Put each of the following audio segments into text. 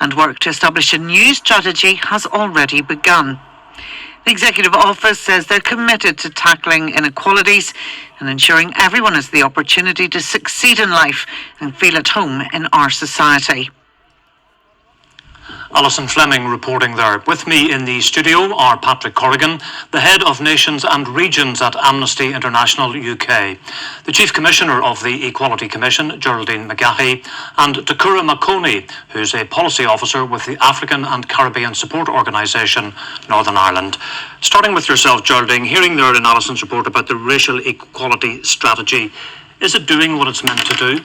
and work to establish a new strategy has already begun. The Executive Office says they're committed to tackling inequalities and ensuring everyone has the opportunity to succeed in life and feel at home in our society. Alison Fleming reporting there. With me in the studio are Patrick Corrigan, the Head of Nations and Regions at Amnesty International UK, the Chief Commissioner of the Equality Commission, Geraldine McGahey, and Takura Makoni, who's a Policy Officer with the African and Caribbean Support Organisation, Northern Ireland. Starting with yourself, Geraldine, hearing there in Alison's report about the racial equality strategy, is it doing what it's meant to do?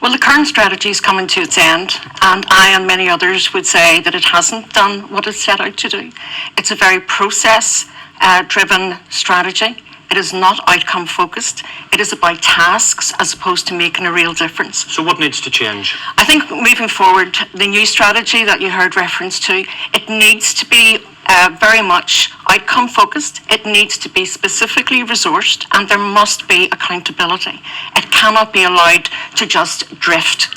Well, the current strategy is coming to its end, and I and many others would say that it hasn't done what it set out to do. It's a very process-driven strategy. It is not outcome-focused. It is about tasks as opposed to making a real difference. So what needs to change? I think moving forward, the new strategy that you heard reference to, it needs to be very much outcome-focused. It needs to be specifically resourced, and there must be accountability. It cannot be allowed to just drift.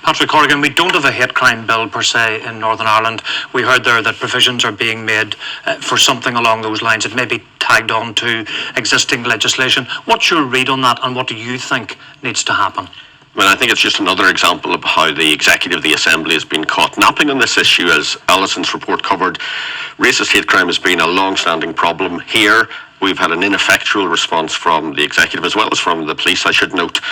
Patrick Corrigan, we don't have a hate crime bill per se in Northern Ireland. We heard there that provisions are being made for something along those lines. It may be tagged on to existing legislation. What's your read on that, and what do you think needs to happen? Well, I think it's just another example of how the Executive, the Assembly, has been caught napping on this issue. As Alison's report covered, racist hate crime has been a long-standing problem here. We've had an ineffectual response from the Executive as well as from the police, I should note.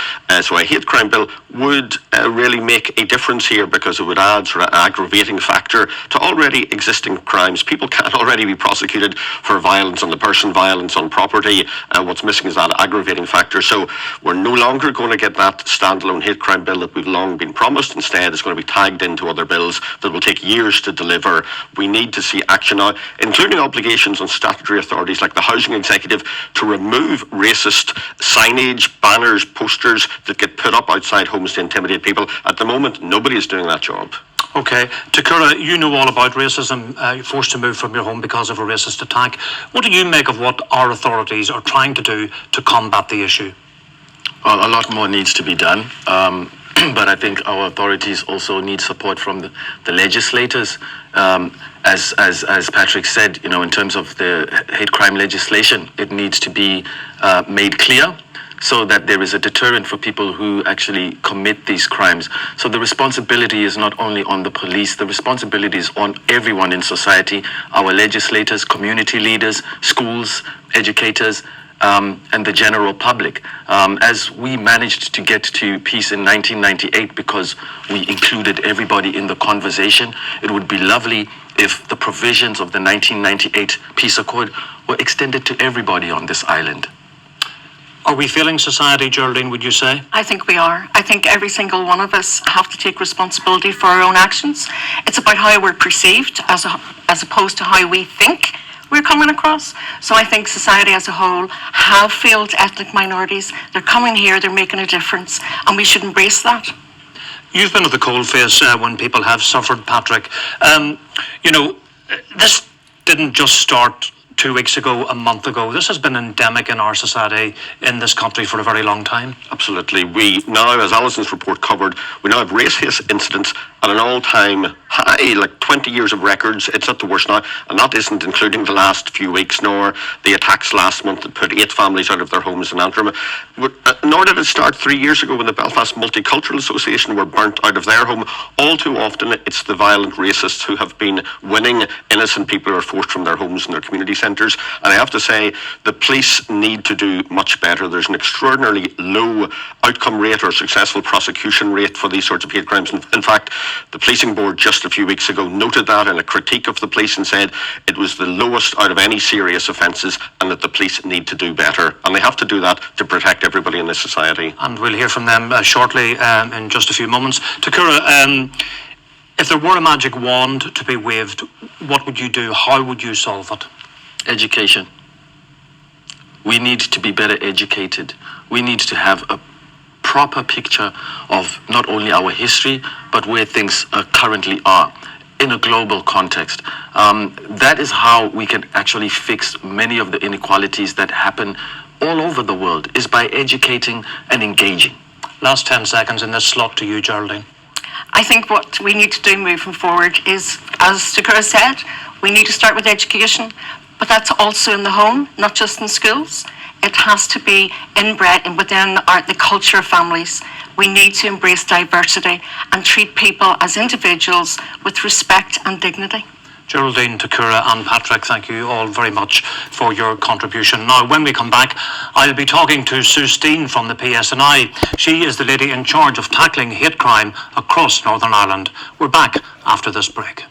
So a hate crime bill would really make a difference here, because it would add sort of an aggravating factor to already existing crimes. People can already be prosecuted for violence on the person, violence on property, and what's missing is that aggravating factor. So we're no longer going to get that standalone hate crime bill that we've long been promised. Instead, it's going to be tagged into other bills that will take years to deliver. We need to see action now, including obligations on statutory authorities like the Housing Executive to remove racist signage, banners, posters that get put up outside homes to intimidate people. At the moment, nobody is doing that job. Okay. Takura, you know all about racism. You're forced to move from your home because of a racist attack. What do you make of what our authorities are trying to do to combat the issue? Well, a lot more needs to be done. But I think our authorities also need support from the legislators. As Patrick said, you know, in terms of the hate crime legislation, it needs to be made clear so that there is a deterrent for people who actually commit these crimes. So the responsibility is not only on the police, the responsibility is on everyone in society, our legislators, community leaders, schools, educators, and the general public. As we managed to get to peace in 1998 because we included everybody in the conversation, it would be lovely if the provisions of the 1998 Peace Accord were extended to everybody on this island. Are we failing society, Geraldine, would you say? I think we are. I think every single one of us have to take responsibility for our own actions. It's about how we're perceived as opposed to how we think we're coming across. So I think society as a whole have failed ethnic minorities. They're coming here, they're making a difference, and we should embrace that. You've been at the coalface when people have suffered, Patrick. You know, this didn't just start 2 weeks ago, a month ago. This has been endemic in our society, in this country, for a very long time. Absolutely. We now, as Alison's report covered, we now have racist incidents at an all-time high, like 20 years of records. It's at the worst now, and that isn't including the last few weeks, nor the attacks last month that put 8 families out of their homes in Antrim. Nor did it start 3 years ago when the Belfast Multicultural Association were burnt out of their home. All too often, it's the violent racists who have been winning. Innocent people are forced from their homes and their community centres. And I have to say, the police need to do much better. There's an extraordinarily low outcome rate or successful prosecution rate for these sorts of hate crimes. In fact, the policing board just a few weeks ago noted that in a critique of the police and said it was the lowest out of any serious offences, and that the police need to do better. And they have to do that to protect everybody in this society. And we'll hear from them shortly in just a few moments. Takura, if there were a magic wand to be waved, what would you do? How would you solve it? Education. We need to be better educated. We need to have a proper picture of not only our history, but where things currently are in a global context. That is how we can actually fix many of the inequalities that happen all over the world, is by educating and engaging. Last 10 seconds in this slot to you, Geraldine. I think what we need to do moving forward is, as Sakura said, we need to start with education, but that's also in the home, not just in schools. It has to be inbred and within the culture of families. We need to embrace diversity and treat people as individuals with respect and dignity. Geraldine, Takura and Patrick, thank you all very much for your contribution. Now, when we come back, I'll be talking to Sue Steen from the PSNI. She is the lady in charge of tackling hate crime across Northern Ireland. We're back after this break.